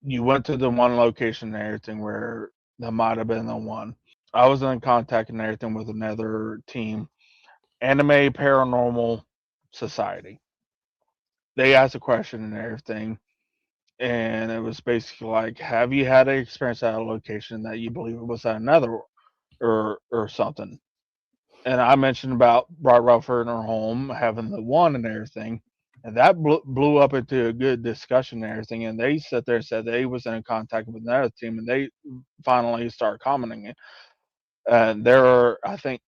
you went to the one location and everything where that might have been the one. I was in contact and everything with another team, Anime Paranormal Society. They asked a question and everything, and it was basically like, "Have you had an experience at a location that you believe it was at another or something?" And I mentioned about Broad Funeral Home having the one and everything, and that blew up into a good discussion and everything. And they sat there and said they was in contact with another team, and they finally started commenting it. And there are, I think,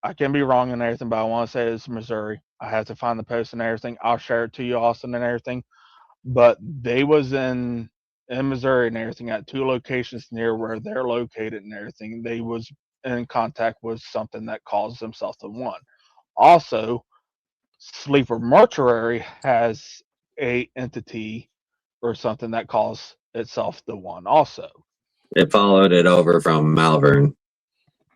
I can be wrong and everything, but I want to say it's Missouri. I have to find the post and everything. I'll share it to you, Austin, and everything. But they was in Missouri and everything at two locations near where they're located and everything. They was in contact with something that calls themselves the one. Also, Sleeper Mortuary has a entity or something that calls itself the one. Also, It followed it over from Malvern.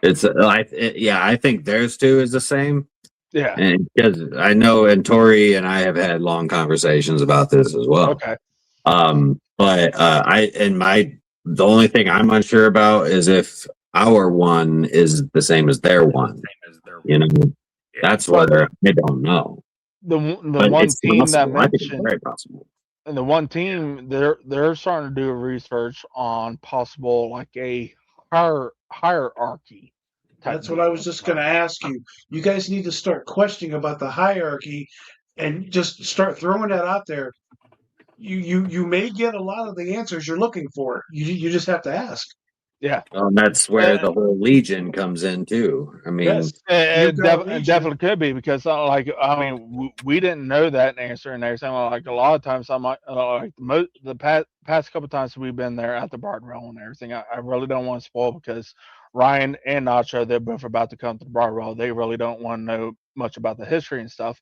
I think theirs too is the same. yeah. And because I know, and Tori and I have had long conversations about this as well. Okay. But the only thing I'm unsure about is if our one is the same as their one. You know, that's what I don't know. The But one it's team that possible. I think it's mentioned, very possible. and the one team they're starting to do a research on possible like a hierarchy. That's what I was just going to ask you. You guys need to start questioning about the hierarchy and just start throwing that out there. You may get a lot of the answers you're looking for. You just have to ask. Yeah. And that's where the whole Legion comes in too. I mean, Yes, it you've got a Legion. definitely could be because we didn't know that answer and everything. Like a lot of times, I'm like the past couple times we've been there at the Bardwell and everything. I really don't want to spoil because Ryan and Nacho, they're both about to come to the Bardwell. They really don't want to know much about the history and stuff.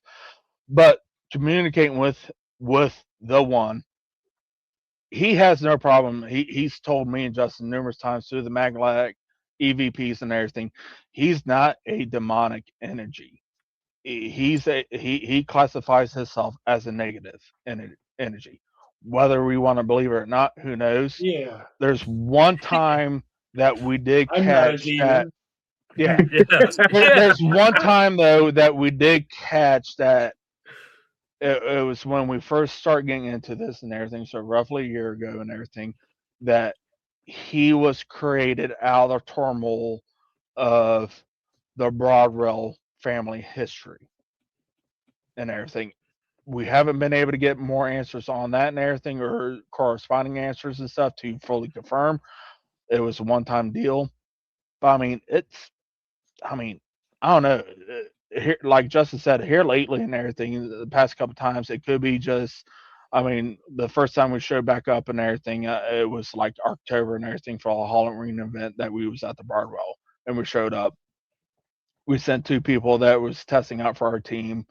But communicating with the one, he has no problem. He's told me and Justin numerous times through the Maglac EVPs and everything. He's not a demonic energy. He classifies himself as a negative energy. Whether we want to believe it or not, who knows? Yeah. There's one time that we did I'm not a catch demon. that. Yeah. There's one time though that we did catch that. It was when we first started getting into this and everything, so roughly a year ago and everything, that he was created out of the turmoil of the Broadwell family history and everything. We haven't been able to get more answers on that and everything, or corresponding answers and stuff to fully confirm. It was a one-time deal, but I don't know. Here, like Justin said, here lately and everything, the past couple times, it could be just. The first time we showed back up and everything, it was like October and everything for a Halloween event that we was at the Bardwell, and we showed up. We sent two people that was testing out for our team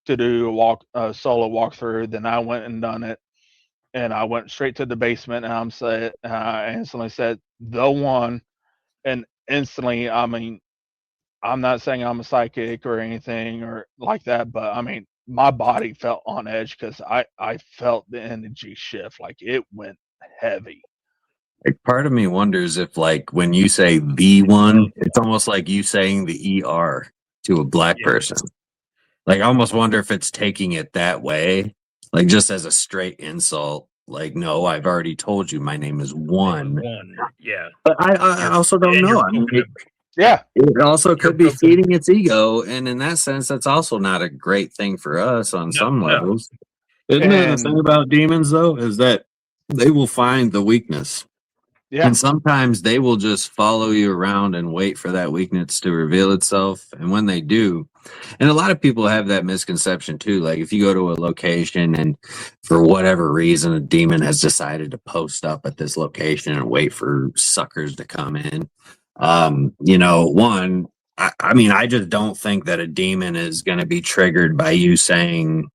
to do a solo walkthrough. Then I went and done it, and I went straight to the basement, and I instantly said the one, and instantly, I'm not saying I'm a psychic or anything or like that, but my body felt on edge because I felt the energy shift. Like it went heavy. like part of me wonders if, like, when you say the one, it's almost like you saying the ER to a black person. Like, I almost wonder if it's taking it that way, like just as a straight insult. Like, no, I've already told you my name is One. Yeah. But I also don't know. I mean, it also could be feeding its ego, and in that sense, that's also not a great thing for us on some levels. Isn't that the thing about demons, though, is that they will find the weakness. Yeah. And sometimes they will just follow you around and wait for that weakness to reveal itself. And when they do, and a lot of people have that misconception too. Like if you go to a location and for whatever reason, a demon has decided to post up at this location and wait for suckers to come in. I just don't think that a demon is going to be triggered by you saying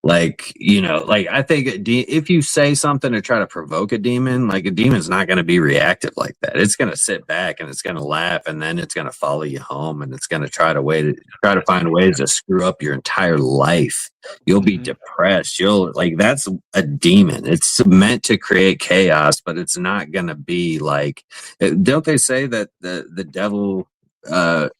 Like, like I think if you say something to try to provoke a demon, like a demon's not going to be reactive like that. It's going to sit back and it's going to laugh, and then it's going to follow you home, and it's going to try to find ways to screw up your entire life. You'll be depressed. That's a demon. It's meant to create chaos, but it's not going to be like, don't they say that the devil,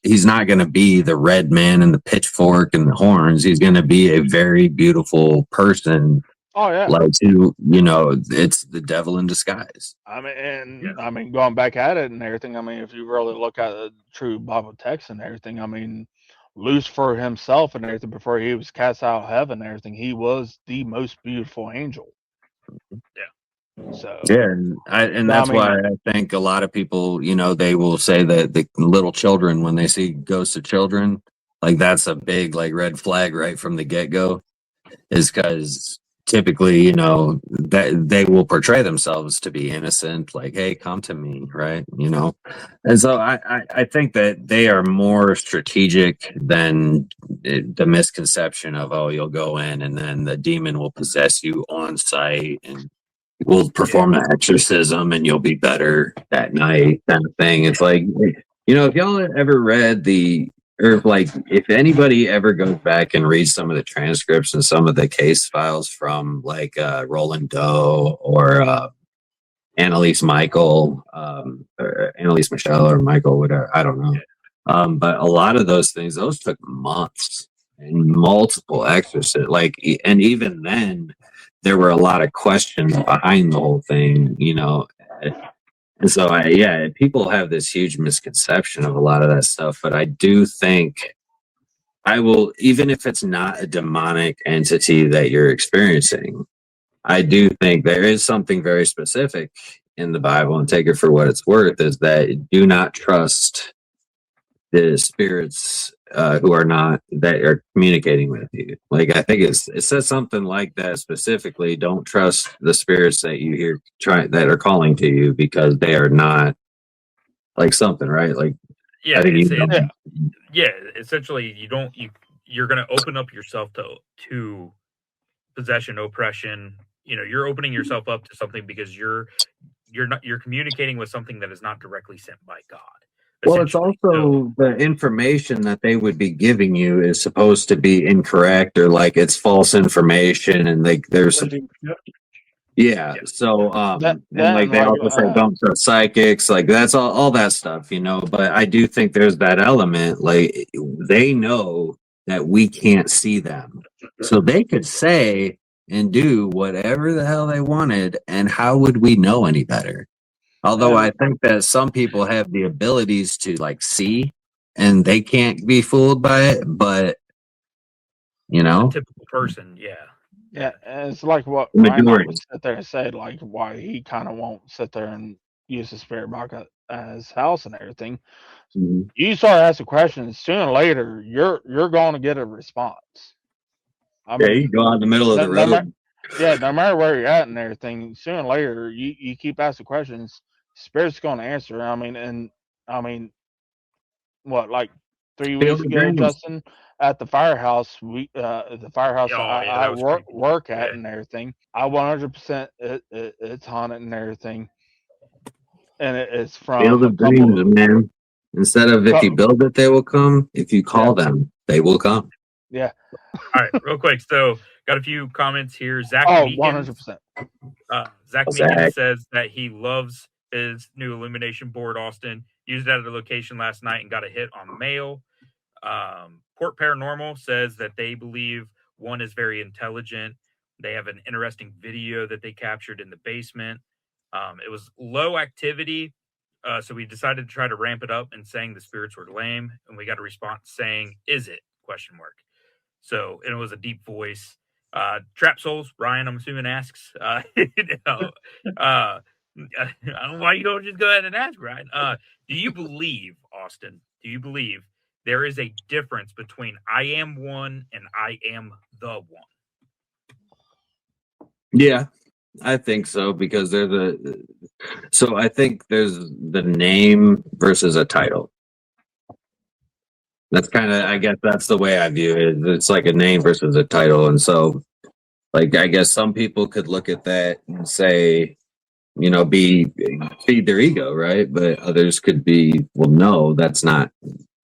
he's not going to be the red man and the pitchfork and the horns. He's going to be a very beautiful person. Oh yeah, it's the devil in disguise. I mean, going back at it and everything. I mean, if you really look at the true Bible text and everything, I mean, Lucifer himself and everything, before he was cast out of heaven and everything, he was the most beautiful angel. So and that's why I think a lot of people, they will say that the little children, when they see ghosts of children, like that's a big like red flag right from the get-go, is because typically, that they will portray themselves to be innocent, like, hey, come to me, right? And so I think that they are more strategic than the misconception of, oh, you'll go in and then the demon will possess you on site and we'll perform an exorcism and you'll be better that night, kind of thing. It's like, if y'all ever read if anybody ever goes back and reads some of the transcripts and some of the case files from like Roland Doe or Annalise Michael, or Annalise Michelle or Michael, whatever, I don't know. But a lot of those things, those took months and multiple exorcists. And even then, there were a lot of questions behind the whole thing, And so, people have this huge misconception of a lot of that stuff. But I do think even if it's not a demonic entity that you're experiencing, I do think there is something very specific in the Bible, and take it for what it's worth, is that do not trust the spirits that are communicating with you. Like, I think it says something like that specifically. Don't trust the spirits that you hear that are calling to you, because they are not like something, right? Like, essentially you're going to open up yourself to possession, oppression. You're opening yourself up to something because you're communicating with something that is not directly sent by God. Well, it's also the information that they would be giving you is supposed to be incorrect, or like it's false information, and there's so they also say don't trust psychics, like that's all that stuff, but I do think there's that element, like they know that we can't see them, so they could say and do whatever the hell they wanted, and how would we know any better? Although I think that some people have the abilities to like see, and they can't be fooled by it, but a typical person, and it's like what Ryan would sit there and say, like why he kind of won't sit there and use the spirit box at his house and everything. Mm-hmm. You start asking questions, sooner or later you're going to get a response. You go out in the middle of the road. No matter where you're at and everything, sooner or later you keep asking questions. Spirit's going to answer. What, 3 weeks ago, Justin, at the firehouse, I work at and everything, I 100% it's haunted and everything, and it's from Field of Dreams, man. Instead of if you build it, they will come. If you call them, they will come. Yeah. All right, real quick. So, got a few comments here. Zach. 100%. Zach Meekin says that he loves his new illumination board. Austin used it at a location last night and got a hit on mail. Port Paranormal says that they believe one is very intelligent. They have an interesting video that they captured in the basement. It was low activity, so we decided to try to ramp it up and saying the spirits were lame, and we got a response saying, "Is it?" ? So, and it was a deep voice. Trap Souls, Ryan, I'm assuming, asks, I don't know why you don't just go ahead and ask, Ryan. Do you believe, Austin, there is a difference between I am one and I am the one? Yeah, I think so, because so I think there's the name versus a title. That's kind of, I guess that's the way I view it. It's like a name versus a title. And so Like, I guess some people could look at that and say, feed their ego, right? But others could be, well, no, that's not.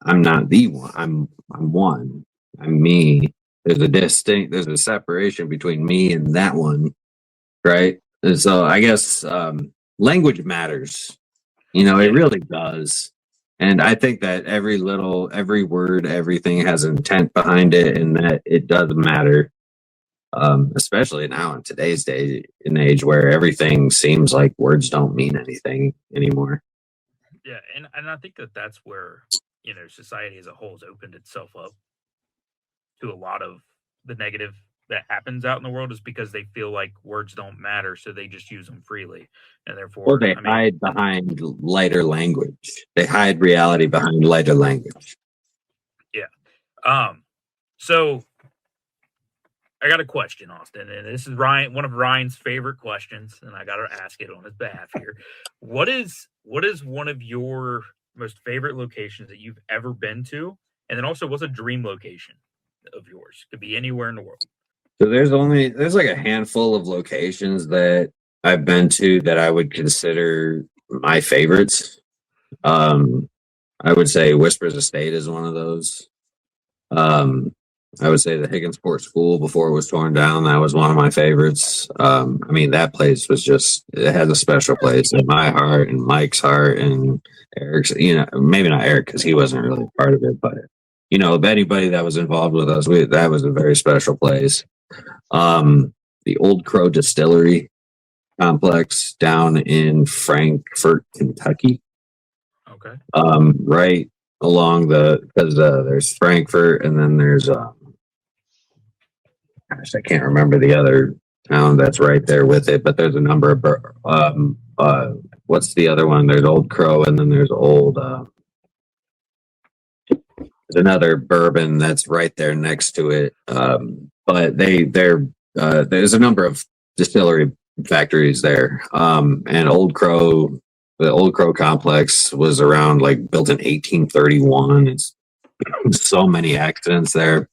I'm not the one. I'm one. I'm me. There's a separation between me and that one, right? And so I guess language matters. It really does. And I think that every word, everything has intent behind it, and that it does matter. Especially now in today's day and age where everything seems like words don't mean anything anymore. Yeah, and I think that's where society as a whole has opened itself up to a lot of the negative that happens out in the world, is because they feel like words don't matter, so they just use them freely, and therefore, Or they hide behind lighter language. They hide reality behind lighter language. Yeah. So I got a question, Austin, and this is one of Ryan's favorite questions, and I got to ask it on his behalf here. What is one of your most favorite locations that you've ever been to? And then also, what's a dream location of yours? Could be anywhere in the world. So there's like a handful of locations that I've been to that I would consider my favorites. I would say Whispers Estate is one of those. I would say the Higginsport School before it was torn down. That was one of my favorites. That place was it has a special place in my heart and Mike's heart and Eric's, maybe not Eric because he wasn't really part of it, but anybody that was involved with us, that was a very special place. The Old Crow Distillery complex down in Frankfort, Kentucky. Okay. Right along because there's Frankfort and then there's I can't remember the other town that's right there with it, but there's a number of what's the other one? There's Old Crow and then there's there's another bourbon that's right there next to it. But there's a number of distillery factories there. And the Old Crow complex was around built in 1831. It's so many accidents there.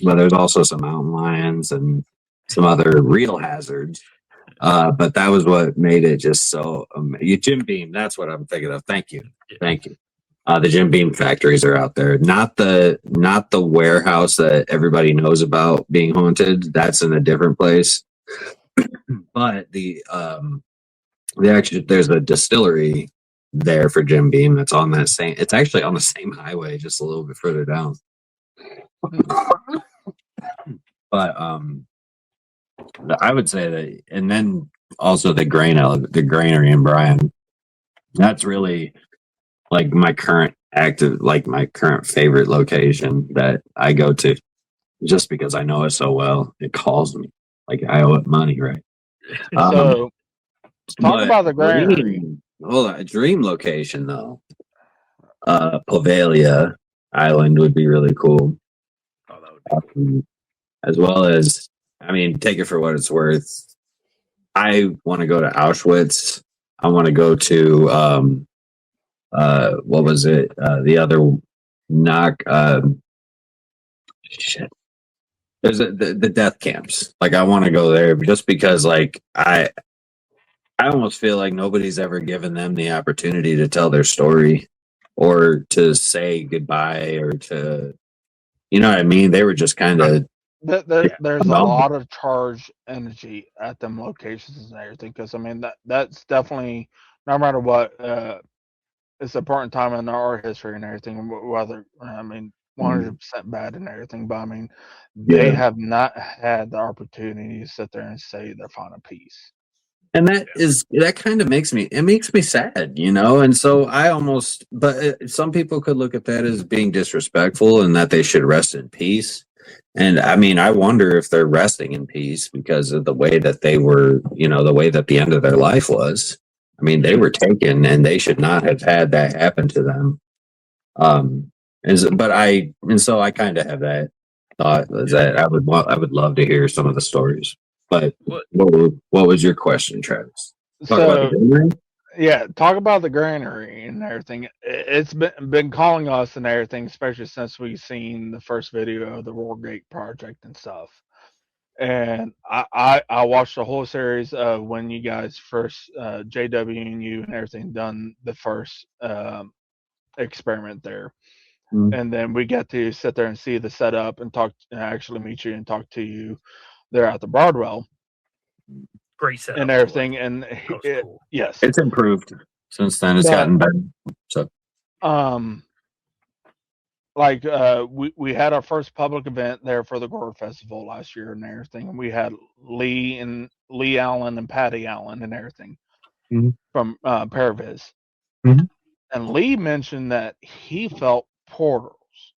But there's also some mountain lions and some other real hazards. But that was what made it just so Jim Beam, that's what I'm thinking of. Thank you. The Jim Beam factories are out there. Not the warehouse that everybody knows about being haunted. That's in a different place. But there's a distillery there for Jim Beam that's on that same. It's actually on the same highway, just a little bit further down. But I would say that, and then also the granary in Bryan. That's really my current favorite location that I go to, just because I know it so well. It calls me I owe it money, right? So talk about the granary. A dream location though. Poveglia Island would be really cool. Oh, that would be cool. As well as, take it for what it's worth. I want to go to Auschwitz. I want to go to what was it? The other shit. There's the death camps. I want to go there just because I almost feel like nobody's ever given them the opportunity to tell their story or to say goodbye or to, you know what I mean? They were just kind of. There's a lot of charged energy at them locations and everything, because that's definitely, no matter what, it's an important time in our history and everything, whether 100% bad and everything, but they have not had the opportunity to sit there and say their final piece. And that kind of makes me sad, and so but some people could look at that as being disrespectful and that they should rest in peace. And I wonder if they're resting in peace because of the way that they were, the way that the end of their life was. They were taken and they should not have had that happen to them. So I kind of have that thought that I would love to hear some of the stories. But what was your question, Travis? Talk about the granary and everything. It's been calling us and everything, especially since we've seen the first video of the Roargate project and stuff. And I watched the whole series when you guys first JW and you and everything done the first experiment there, Mm. and then we got to sit there and see the setup and talk and actually meet you and talk to you there at the Broadwell Great setup. and everything. And That was cool. yes, It's improved since then. It's But- gotten better. So like we had our first public event there for the Gore Festival last year and everything, and we had Lee Allen and Patty Allen and everything Mhm. from Paraviz. Mhm. And Lee mentioned that he felt portals.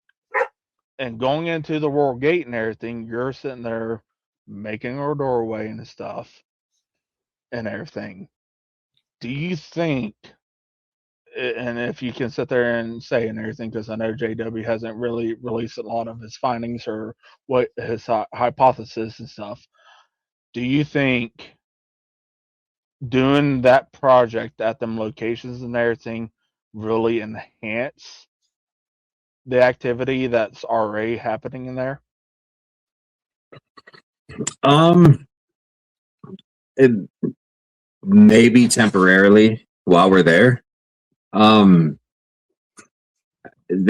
And going into the World Gate and everything, you're sitting there making our doorway and stuff and everything. Do you think, and if you can sit there and say and everything, because I know JW hasn't really released a lot of his findings or what his hypothesis and stuff, do you think doing that project at them locations and everything really enhance the activity that's already happening in there? It maybe temporarily while we're there. The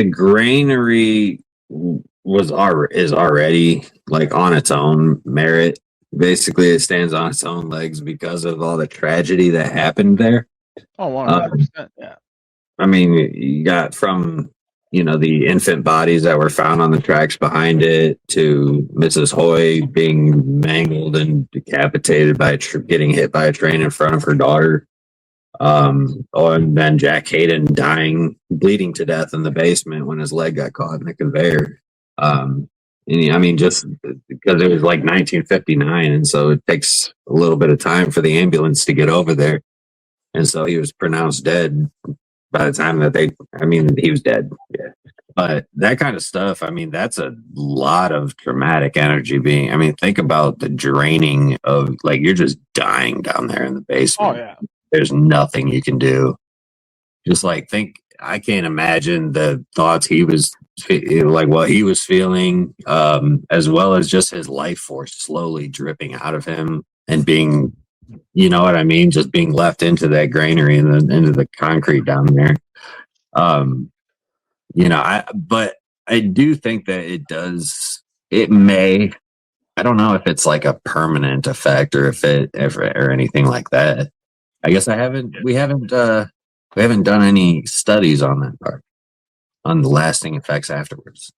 granary is already like on its own merit. Basically, it stands on its own legs because of all the tragedy that happened there. Oh, 100%. Yeah. I mean, you got from the infant bodies that were found on the tracks behind it to Mrs. Hoy being mangled and decapitated by getting hit by a train in front of her daughter. And then Jack Hayden dying, bleeding to death in the basement when his leg got caught in the conveyor. And I mean, just because it was like 1959, and so it takes a little bit of time for the ambulance to get over there. And so he was pronounced dead by the time that he was dead. Yeah. But that kind of stuff, I mean, that's a lot of traumatic energy think about the draining of, like, you're just dying down there in the basement. Oh, yeah. There's nothing you can do. Just I can't imagine the thoughts he was like, what he was feeling, as well as just his life force slowly dripping out of him and being, you know what I mean? Just being left into that granary and then into the concrete down there. But I do think that it may, I don't know if it's like a permanent effect or or anything like that. I guess we haven't done any studies on that part, on the lasting effects afterwards.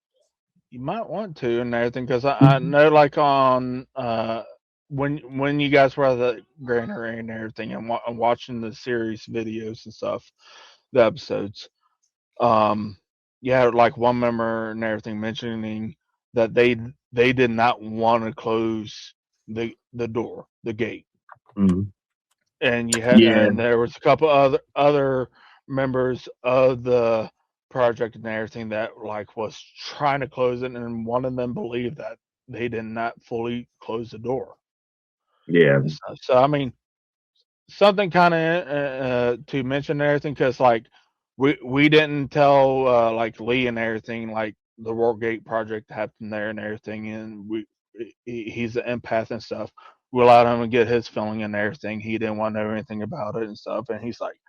You might want to and everything, because I know, like, on when you guys were at the granary and everything and watching the series videos and stuff, the episodes, you had like one member and everything mentioning that they did not want to close the door, the gate. Mm-hmm. And and there was a couple other members of the project and everything that like was trying to close it, and one of them believed that they did not fully close the door. Yeah. So I mean, something kind of to mention and everything, because like we didn't tell like Lee and everything, like the World Gate project happened there and everything, and he's an empath and stuff. We allowed him to get his feeling and everything. He didn't want to know anything about it and stuff. And he's like,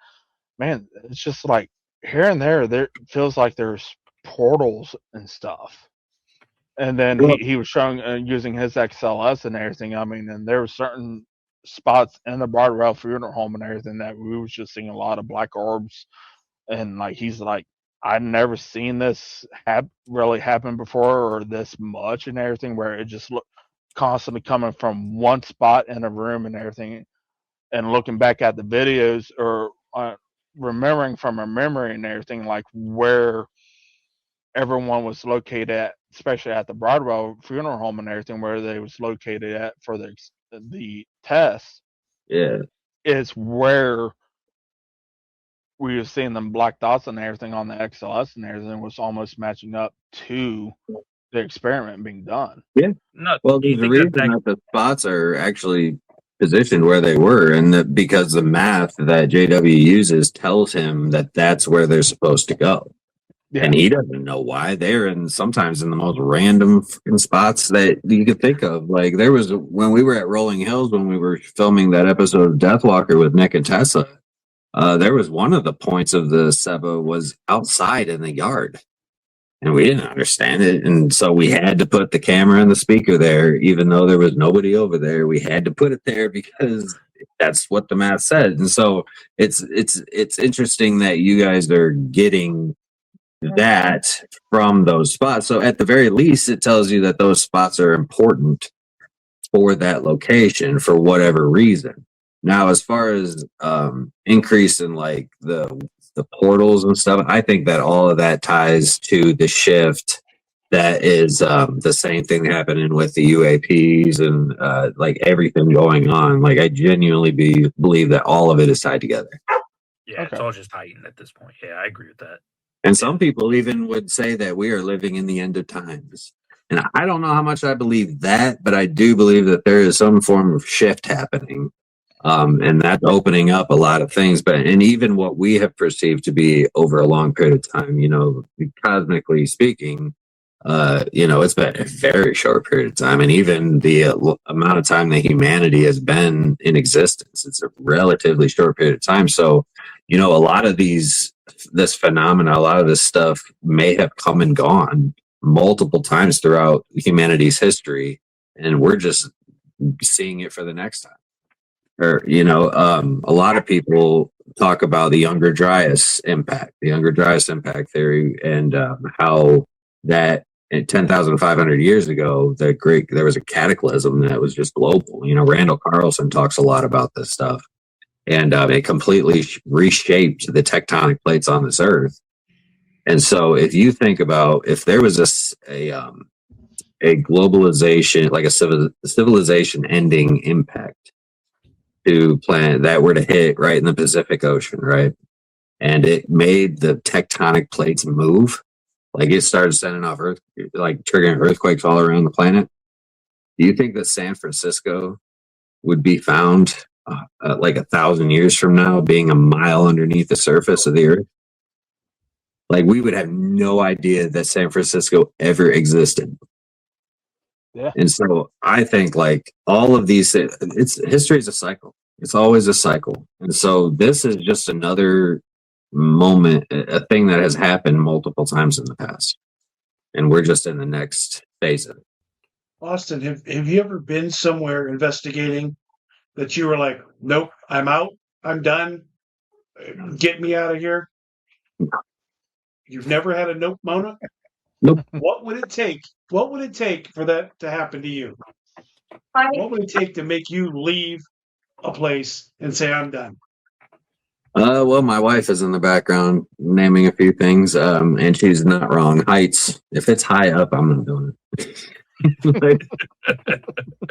man, it's just like here and there feels like there's portals and stuff. And then he was showing using his XLS and everything. I mean, and there were certain spots in the Broadwell funeral home and everything that we was just seeing a lot of black orbs. And like he's like, I've never seen this really happen before, or this much and everything, where it just looked constantly coming from one spot in a room and everything. And looking back at the videos, or remembering from a memory and everything, like where everyone was located at, especially at the Broadwell funeral home and everything, where they was located at for the test. Yeah. Is where we were seeing them black dots and everything on the XLS and everything was almost matching up to the experiment being done. Yeah. No, Well, do you the think reason that that the spots are actually positioned where they were, and because the math that JW uses tells him that that's where they're supposed to go. Yeah. And he doesn't know why. They're sometimes in the most random fucking spots that you could think of. Like there was when we were at Rolling Hills when we were filming that episode of Deathwalker with Nick and Tessa. There was one of the points of the Seba was outside in the yard, and we didn't understand it, and so we had to put the camera and the speaker there, even though there was nobody over there. We had to put it there because that's what the math said. And so it's interesting that you guys are getting that from those spots. So at the very least, it tells you that those spots are important for that location for whatever reason. Now, as far as increase in like the portals and stuff, I think that all of that ties to the shift. That is the same thing happening with the UAPs and like everything going on. Like I genuinely believe that all of it is tied together. Yeah, it's all just heightened at this point. Yeah, I agree with that. And some people even would say that we are living in the end of times. And I don't know how much I believe that, but I do believe that there is some form of shift happening. And that's opening up a lot of things. And even what we have perceived to be over a long period of time, cosmically speaking, it's been a very short period of time. And even the amount of time that humanity has been in existence, it's a relatively short period of time. So, a lot of this phenomena, a lot of this stuff may have come and gone multiple times throughout humanity's history. And we're just seeing it for the next time. Or, a lot of people talk about the Younger Dryas impact theory, and how that 10,500 years ago, there was a cataclysm that was just global. Randall Carlson talks a lot about this stuff, and it completely reshaped the tectonic plates on this earth. And so, if you think about if there was a globalization, like a civilization ending impact to planet that were to hit right in the Pacific Ocean, right, and it made the tectonic plates move. Like it started sending off triggering earthquakes all around the planet. Do you think that San Francisco would be found like 1,000 years from now being a mile underneath the surface of the earth? Like we would have no idea that San Francisco ever existed. Yeah. And so I think like all of these, history is a cycle. It's always a cycle. And so this is just another moment, a thing that has happened multiple times in the past, and we're just in the next phase of it. Austin, have you ever been somewhere investigating that you were like, nope, I'm out, I'm done, get me out of here? You've never had a nope, Mona? Nope. What would it take for that to happen to you? What would it take to make you leave a place and say, I'm done? Well, my wife is in the background naming a few things, and she's not wrong. Heights. If it's high up, I'm not doing it. Like,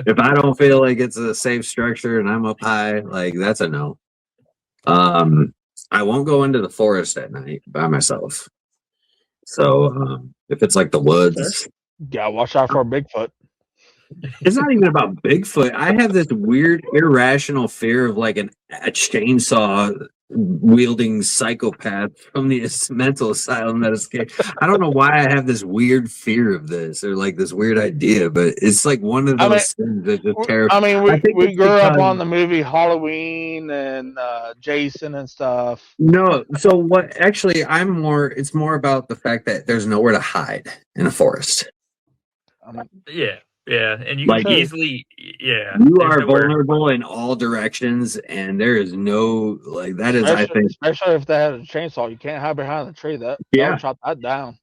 if I don't feel like it's a safe structure and I'm up high, like that's a no. I won't go into the forest at night by myself. So if it's like the woods, gotta watch out for Bigfoot. it's not even about Bigfoot. I have this weird irrational fear of like a chainsaw wielding psychopath from the mental asylum that escaped. I don't know why I have this weird fear of this or like this weird idea, but it's like one of those things that just terrifies. I mean, we grew up on the movie Halloween and Jason and stuff. No, so what? Actually, it's more about the fact that there's nowhere to hide in a forest. Yeah, and you Like, can easily, yeah. You are vulnerable in all directions, and there is no, like, that is, I think. Especially if they had a chainsaw. You can't hide behind the tree. That would chop that down.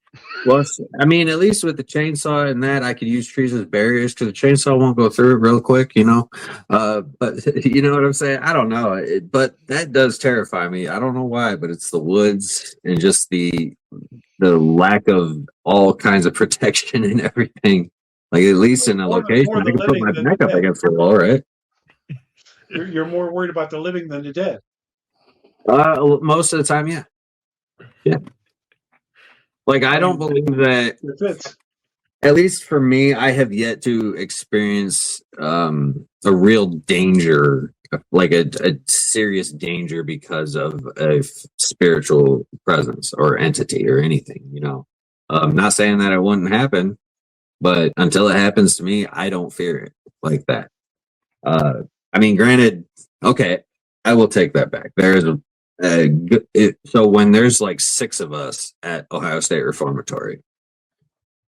Well, I mean, at least with the chainsaw and that, I could use trees as barriers because the chainsaw won't go through it real quick, But you know what I'm saying? I don't know. But that does terrify me. I don't know why, but it's the woods and just the lack of all kinds of protection and everything. Like, at least in a location, I can put my back up against the wall, right? You're more worried about the living than the dead. Most of the time, yeah. Yeah. Like, I don't believe that, at least for me, I have yet to experience a real danger a serious danger because of a spiritual presence or entity or anything, you know. Not saying that it wouldn't happen, but until it happens to me, I don't fear it like that. I mean, granted, okay, I will take that back. There is so when there's like 6 of us at Ohio State Reformatory,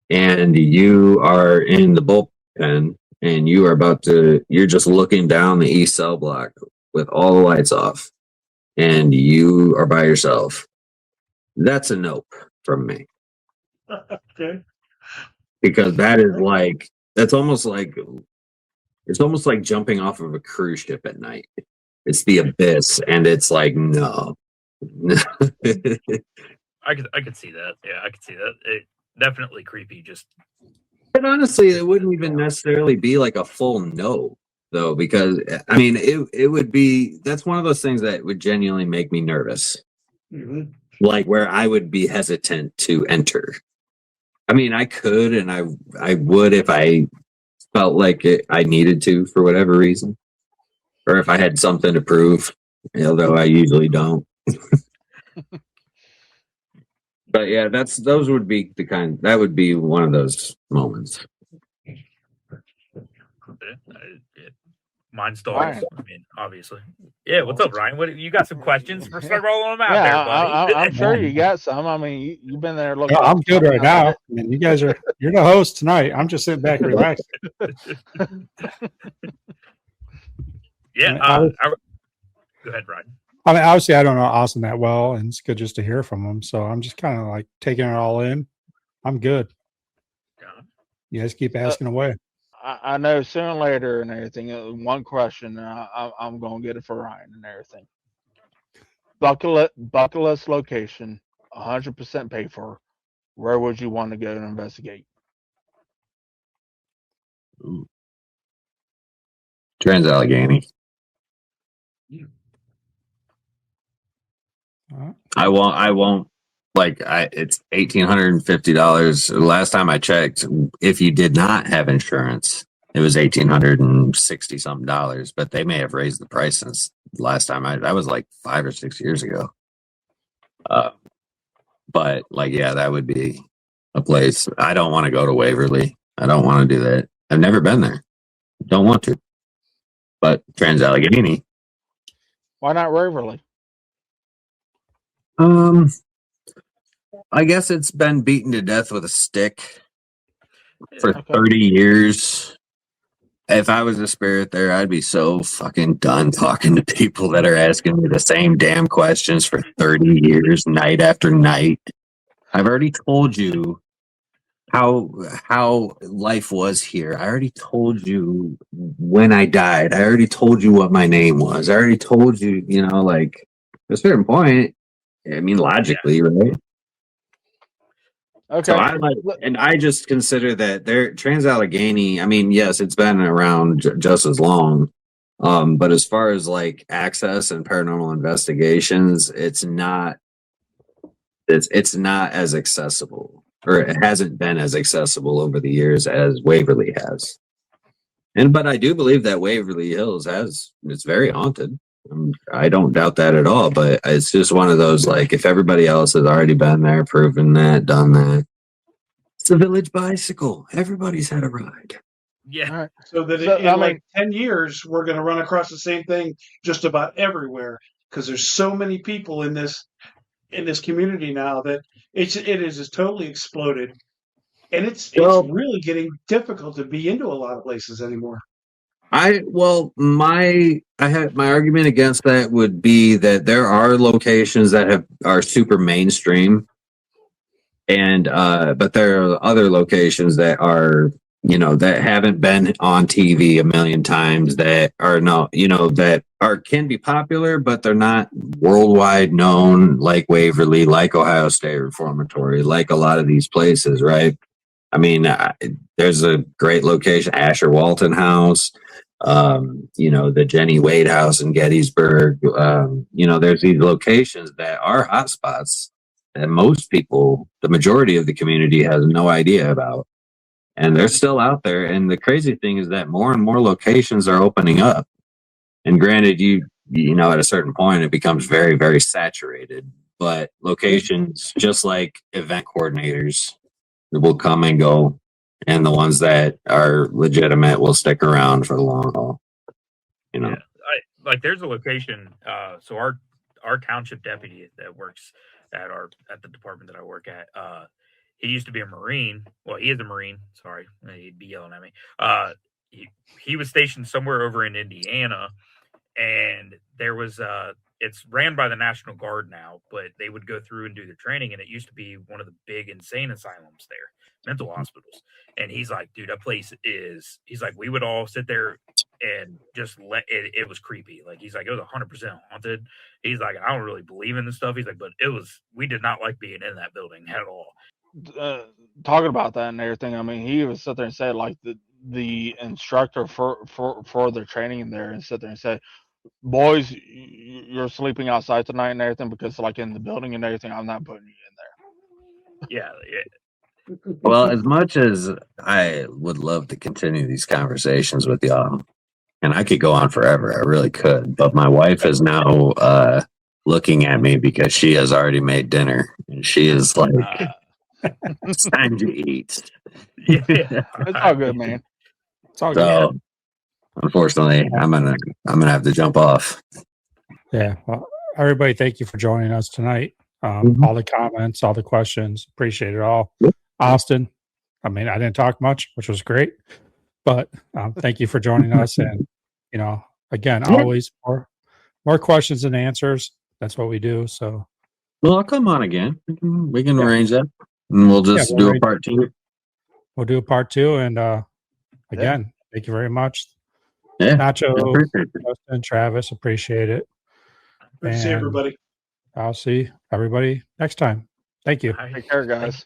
and you are in the bullpen, and you're just looking down the east cell block with all the lights off, and you are by yourself, that's a nope from me. Okay. Because that is like, it's almost like jumping off of a cruise ship at night. It's the abyss, and it's like, no. I could see that. Yeah, I could see that. It definitely creepy. Just But honestly, it wouldn't even necessarily be like a full no, though, because I mean, it would be, that's one of those things that would genuinely make me nervous. Mm-hmm. Like where I would be hesitant to enter. I mean, I could, and I would if I felt like I needed to for whatever reason, or if I had something to prove, although I usually don't. But yeah, those would be that would be one of those moments. Mine's dogs. I mean, obviously. Yeah, what's up, Ryan? What you got some questions? We're start rolling them out there, buddy. I'm sure you got some. I mean, you've been there looking. I'm good right now. I mean, you're the host tonight. I'm just sitting back relaxing. Yeah. Go ahead, Ryan. I mean, obviously, I don't know Austin that well, and it's good just to hear from him. So I'm just kind of like taking it all in. I'm good. You guys keep asking away. I know sooner or later and everything. One question, I'm going to get it for Ryan and everything. Bucket list location, 100% paid for. Where would you want to go and investigate? Trans-Allegheny. I won't. It's $1,850. Last time I checked, if you did not have insurance, it was $1,860 something. But they may have raised the price since last time. That was like 5 or 6 years ago. But yeah, that would be a place. I don't want to go to Waverly. I don't want to do that. I've never been there. Don't want to. But Trans-Allegheny. Why not Waverly? I guess it's been beaten to death with a stick for 30 years. If I was a spirit there, I'd be so fucking done talking to people that are asking me the same damn questions for 30 years, night after night. I've already told you how life was here. I already told you when I died. I already told you what my name was. I already told you, at a certain point, I mean, logically, right? Okay. So I just consider that Trans-Allegheny, I mean, yes, it's been around just as long. But as far as like access and paranormal investigations, it's not as accessible, or it hasn't been as accessible over the years as Waverly has. But I do believe that Waverly Hills it's very haunted. I don't doubt that at all, but it's just one of those, like, if everybody else has already been there, proven that, done that, it's a village bicycle. Everybody's had a ride. Yeah. Right. So that in 10 years, we're going to run across the same thing just about everywhere, because there's so many people in this community now that it is just totally exploded, and it's really getting difficult to be into a lot of places anymore. My argument against that would be that there are locations that are super mainstream, and but there are other locations that are, that haven't been on TV a million times, that are not, can be popular, but they're not worldwide known, like Waverly, like Ohio State Reformatory, like a lot of these places, right? I mean, there's a great location, Asher Walton House. The Jenny Wade House in Gettysburg. There's these locations that are hotspots that most people, the majority of the community, has no idea about. And they're still out there. And the crazy thing is that more and more locations are opening up. And granted, you know, at a certain point, it becomes very, very saturated. But locations, just like event coordinators, will come and go, and the ones that are legitimate will stick around for the long haul. You know, like there's a location. So our township deputy that works at the department that I work at. He used to be a Marine. Well, he is a Marine. Sorry, he'd be yelling at me. He was stationed somewhere over in Indiana, and there was it's ran by the National Guard now, but they would go through and do the training, and it used to be one of the big insane asylums there, mental hospitals. And he's like, dude, that place is. He's like, we would all sit there and just let it. It was creepy. Like he's like, it was 100% haunted. He's like, I don't really believe in this stuff. He's like, but it was. We did not like being in that building at all. Talking about that and everything, I mean, he would sit there and say like the instructor for their training there, and sit there and say, boys, you're sleeping outside tonight and everything, because like in the building and everything, I'm not putting you in there. Yeah. well, as much as I would love to continue these conversations with y'all, and I could go on forever, I really could, but my wife is now looking at me because she has already made dinner, and she is like, it's time to eat. Yeah. It's all good, man. It's all So good. unfortunately, I'm gonna have to jump off. Yeah. Well, everybody, thank you for joining us tonight. All the comments, all the questions, appreciate it all. Austin, I mean, I didn't talk much, which was great, but thank you for joining us. And you know, again, always more questions than answers. That's what we do. So, well, I'll come on again. We can arrange that, and we'll just do a part 2. We'll do a part 2, and again, thank you very much. Yeah, Nacho, Justin, Travis, appreciate it. Good to see everybody. I'll see everybody next time. Thank you. Take care, guys.